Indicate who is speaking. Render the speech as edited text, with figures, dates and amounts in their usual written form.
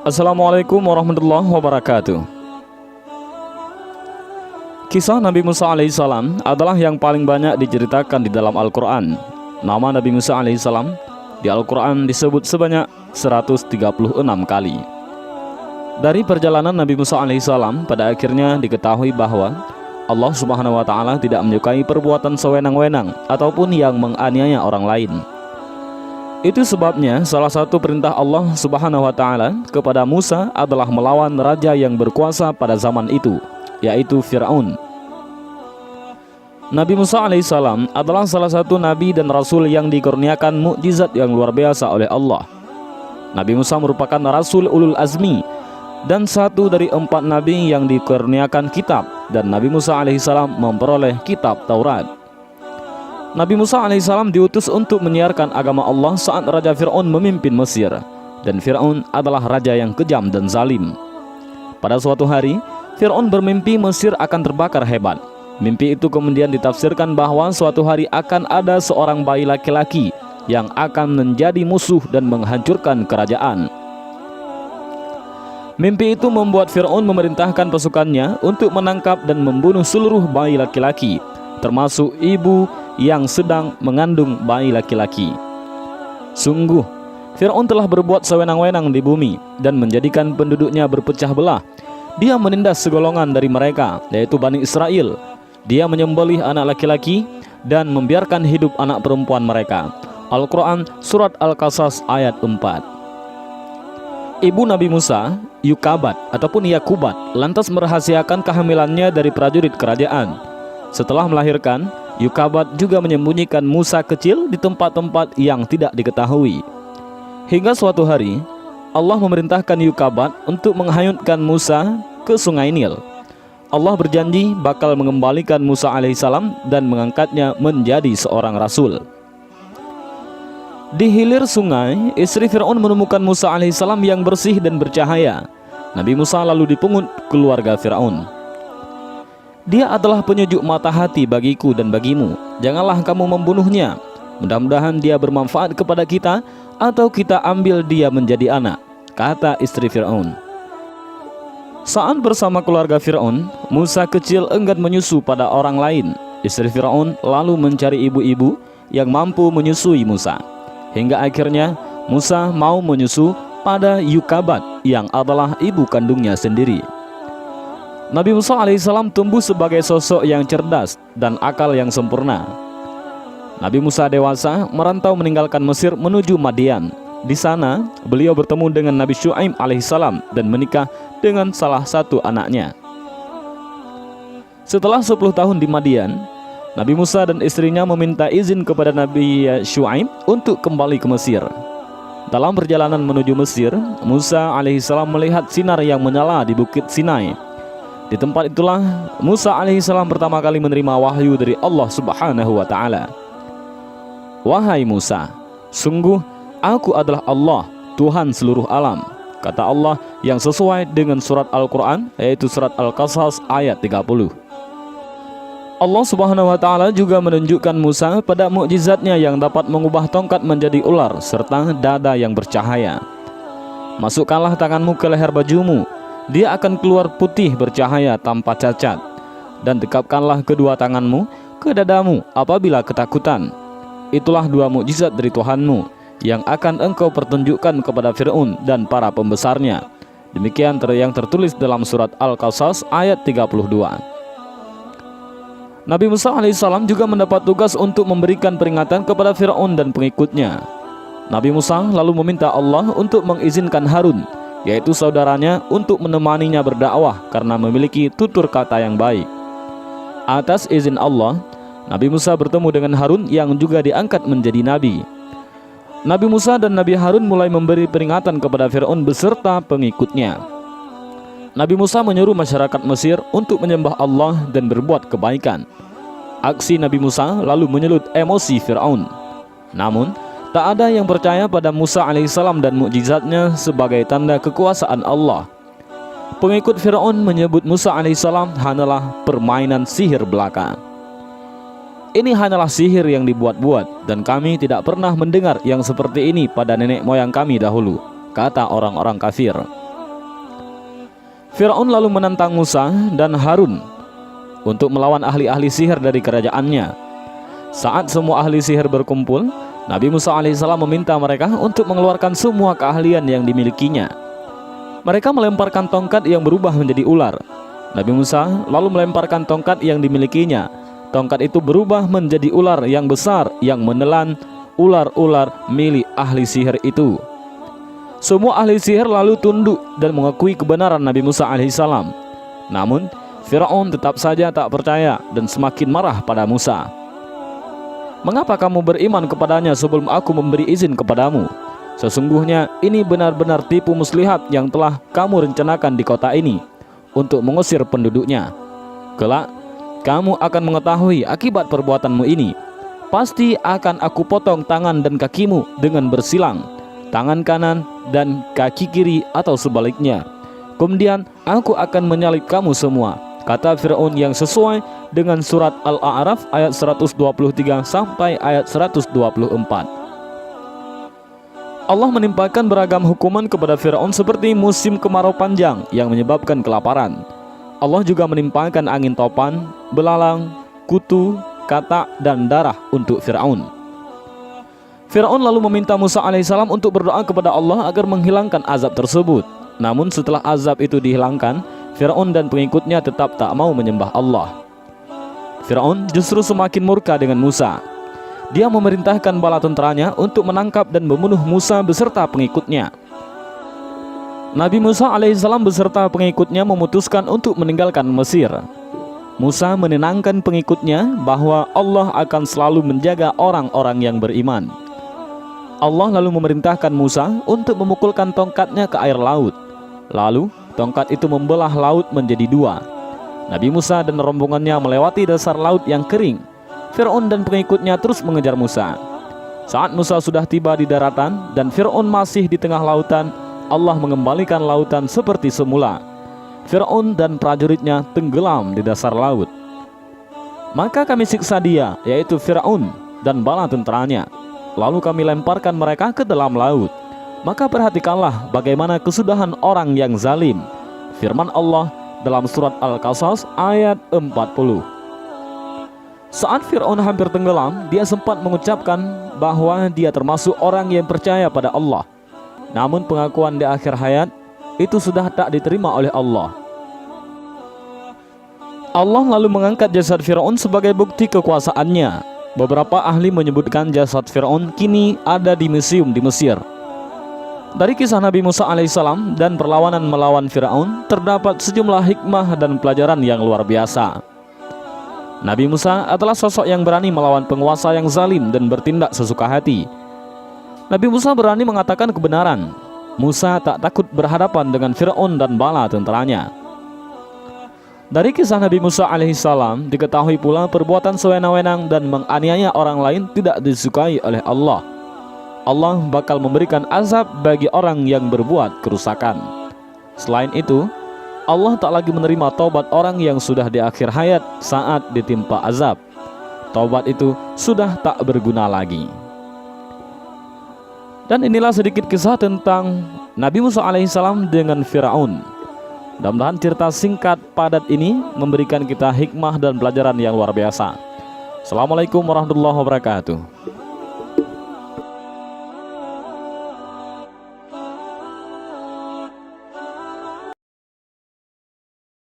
Speaker 1: Assalamualaikum warahmatullahi wabarakatuh. Kisah Nabi Musa alaihissalam adalah yang paling banyak diceritakan di dalam Al-Quran. Nama Nabi Musa alaihissalam di Al-Quran disebut sebanyak 136 kali. Dari perjalanan Nabi Musa alaihissalam, pada akhirnya diketahui bahwa Allah subhanahu wa ta'ala tidak menyukai perbuatan sewenang-wenang ataupun yang menganiaya orang lain. Itu sebabnya salah satu perintah Allah subhanahu wa ta'ala kepada Musa adalah melawan raja yang berkuasa pada zaman itu, yaitu Fir'aun. Nabi Musa alaihissalam adalah salah satu nabi dan rasul yang dikurniakan mukjizat yang luar biasa oleh Allah. Nabi Musa merupakan rasul ulul azmi dan satu dari 4 nabi yang dikurniakan kitab, dan Nabi Musa alaihissalam memperoleh kitab Taurat. Nabi Musa alaihissalam diutus untuk menyiarkan agama Allah saat Raja Fir'aun memimpin Mesir, dan Fir'aun adalah raja yang kejam dan zalim. Pada suatu hari, Fir'aun bermimpi Mesir akan terbakar hebat. Mimpi itu kemudian ditafsirkan bahwa suatu hari akan ada seorang bayi laki-laki yang akan menjadi musuh dan menghancurkan kerajaan. Mimpi itu membuat Fir'aun memerintahkan pasukannya untuk menangkap dan membunuh seluruh bayi laki-laki, termasuk ibu yang sedang mengandung bayi laki-laki. Sungguh, Fir'aun telah berbuat sewenang-wenang di bumi dan menjadikan penduduknya berpecah belah. Dia menindas segolongan dari mereka, yaitu Bani Israel. Dia menyembelih anak laki-laki dan membiarkan hidup anak perempuan mereka. Al-Quran Surat Al-Qasas ayat 4. Ibu Nabi Musa, Yukabat ataupun Yakubat, lantas merahasiakan kehamilannya dari prajurit kerajaan. Setelah melahirkan, Yukabat juga menyembunyikan Musa kecil di tempat-tempat yang tidak diketahui. Hingga suatu hari, Allah memerintahkan Yukabat untuk menghanyutkan Musa ke sungai Nil. Allah berjanji bakal mengembalikan Musa alaihissalam dan mengangkatnya menjadi seorang rasul. Di hilir sungai, istri Fir'aun menemukan Musa alaihissalam yang bersih dan bercahaya. Nabi Musa lalu dipungut keluarga Fir'aun. Dia adalah penyejuk mata hati bagiku dan bagimu. Janganlah kamu membunuhnya. Mudah-mudahan dia bermanfaat kepada kita, atau kita ambil dia menjadi anak, kata istri Fir'aun. Saat bersama keluarga Fir'aun, Musa kecil enggan menyusu pada orang lain. Istri Fir'aun lalu mencari ibu-ibu yang mampu menyusui Musa. Hingga akhirnya Musa mau menyusu pada Yukabat yang adalah ibu kandungnya sendiri. Nabi Musa alaihissalam tumbuh sebagai sosok yang cerdas dan akal yang sempurna. Nabi Musa dewasa merantau meninggalkan Mesir menuju Madian. Di sana beliau bertemu dengan Nabi Syu'aib alaihissalam dan menikah dengan salah satu anaknya. Setelah 10 tahun di Madian, Nabi Musa dan istrinya meminta izin kepada Nabi Syu'aib untuk kembali ke Mesir. Dalam perjalanan menuju Mesir, Musa alaihissalam melihat sinar yang menyala di Bukit Sinai. Di tempat itulah Musa alaihissalam pertama kali menerima wahyu dari Allah subhanahu wa ta'ala. Wahai Musa, sungguh aku adalah Allah, Tuhan seluruh alam, kata Allah yang sesuai dengan surat Al-Quran, yaitu surat Al-Qasas ayat 30. Allah subhanahu wa ta'ala juga menunjukkan Musa pada mukjizatnya yang dapat mengubah tongkat menjadi ular serta dada yang bercahaya. Masukkanlah tanganmu ke leher bajumu, dia akan keluar putih bercahaya tanpa cacat. Dan dekapkanlah kedua tanganmu ke dadamu apabila ketakutan. Itulah 2 mukjizat dari Tuhanmu yang akan engkau pertunjukkan kepada Fir'aun dan para pembesarnya. Demikian yang tertulis dalam surat Al-Qasas ayat 32. Nabi Musa alaihissalam juga mendapat tugas untuk memberikan peringatan kepada Fir'aun dan pengikutnya. Nabi Musa lalu meminta Allah untuk mengizinkan Harun, yaitu saudaranya, untuk menemaninya berdakwah karena memiliki tutur kata yang baik. Atas izin Allah, Nabi Musa bertemu dengan Harun yang juga diangkat menjadi nabi. Nabi Musa dan Nabi Harun mulai memberi peringatan kepada Fir'aun beserta pengikutnya. Nabi Musa menyuruh masyarakat Mesir untuk menyembah Allah dan berbuat kebaikan. Aksi Nabi Musa lalu menyulut emosi Fir'aun. Namun, tak ada yang percaya pada Musa alaihissalam dan mukjizatnya sebagai tanda kekuasaan Allah. Pengikut Fir'aun menyebut Musa alaihissalam hanyalah permainan sihir belaka. Ini hanyalah sihir yang dibuat-buat, dan kami tidak pernah mendengar yang seperti ini pada nenek moyang kami dahulu, kata orang-orang kafir. Firaun lalu menantang Musa dan Harun untuk melawan ahli-ahli sihir dari kerajaannya. Saat semua ahli sihir berkumpul, Nabi Musa alaihissalam meminta mereka untuk mengeluarkan semua keahlian yang dimilikinya. Mereka melemparkan tongkat yang berubah menjadi ular. Nabi Musa lalu melemparkan tongkat yang dimilikinya. Tongkat itu berubah menjadi ular yang besar yang menelan ular-ular milik ahli sihir itu. Semua ahli sihir lalu tunduk dan mengakui kebenaran Nabi Musa alaihissalam. Namun Firaun tetap saja tak percaya dan semakin marah pada Musa. "Mengapa kamu beriman kepadanya sebelum aku memberi izin kepadamu? Sesungguhnya ini benar-benar tipu muslihat yang telah kamu rencanakan di kota ini untuk mengusir penduduknya. Kelak kamu akan mengetahui akibat perbuatanmu ini. Pasti akan aku potong tangan dan kakimu dengan bersilang, tangan kanan dan kaki kiri atau sebaliknya. Kemudian aku akan menyalib kamu semua," kata Firaun yang sesuai dengan surat Al-A'raf ayat 123 sampai ayat 124. Allah menimpakan beragam hukuman kepada Firaun seperti musim kemarau panjang yang menyebabkan kelaparan. Allah juga menimpakan angin topan, belalang, kutu, katak, dan darah untuk Firaun. Firaun lalu meminta Musa alaihissalam untuk berdoa kepada Allah agar menghilangkan azab tersebut. Namun setelah azab itu dihilangkan, Firaun dan pengikutnya tetap tak mau menyembah Allah. Firaun justru semakin murka dengan Musa. Dia memerintahkan bala tentaranya untuk menangkap dan membunuh Musa beserta pengikutnya. Nabi Musa alaihissalam beserta pengikutnya memutuskan untuk meninggalkan Mesir. Musa menenangkan pengikutnya bahwa Allah akan selalu menjaga orang-orang yang beriman. Allah lalu memerintahkan Musa untuk memukulkan tongkatnya ke air laut. Lalu tongkat itu membelah laut menjadi dua. Nabi Musa dan rombongannya melewati dasar laut yang kering. Firaun dan pengikutnya terus mengejar Musa. Saat Musa sudah tiba di daratan dan Firaun masih di tengah lautan, Allah mengembalikan lautan seperti semula. Firaun dan prajuritnya tenggelam di dasar laut. Maka kami siksa dia, yaitu Firaun dan bala tentaranya. Lalu kami lemparkan mereka ke dalam laut. Maka perhatikanlah bagaimana kesudahan orang yang zalim. Firman Allah dalam surat Al-Qasas ayat 40. Saat Firaun hampir tenggelam, dia sempat mengucapkan bahwa dia termasuk orang yang percaya pada Allah. Namun pengakuan di akhir hayat itu sudah tak diterima oleh Allah. Allah lalu mengangkat jasad Firaun sebagai bukti kekuasaannya. Beberapa ahli menyebutkan jasad Firaun kini ada di museum di Mesir. Dari kisah Nabi Musa alaihissalam dan perlawanan melawan Firaun terdapat sejumlah hikmah dan pelajaran yang luar biasa. Nabi Musa adalah sosok yang berani melawan penguasa yang zalim dan bertindak sesuka hati. Nabi Musa berani mengatakan kebenaran. Musa tak takut berhadapan dengan Firaun dan bala tentaranya. Dari kisah Nabi Musa alaihissalam diketahui pula perbuatan sewenang-wenang dan menganiaya orang lain tidak disukai oleh Allah. Allah bakal memberikan azab bagi orang yang berbuat kerusakan. Selain itu, Allah tak lagi menerima taubat orang yang sudah di akhir hayat saat ditimpa azab. Taubat itu sudah tak berguna lagi. Dan inilah sedikit kisah tentang Nabi Musa alaihissalam dengan Firaun. Mudah-mudahan cerita singkat padat ini memberikan kita hikmah dan pelajaran yang luar biasa. Assalamualaikum warahmatullahi wabarakatuh.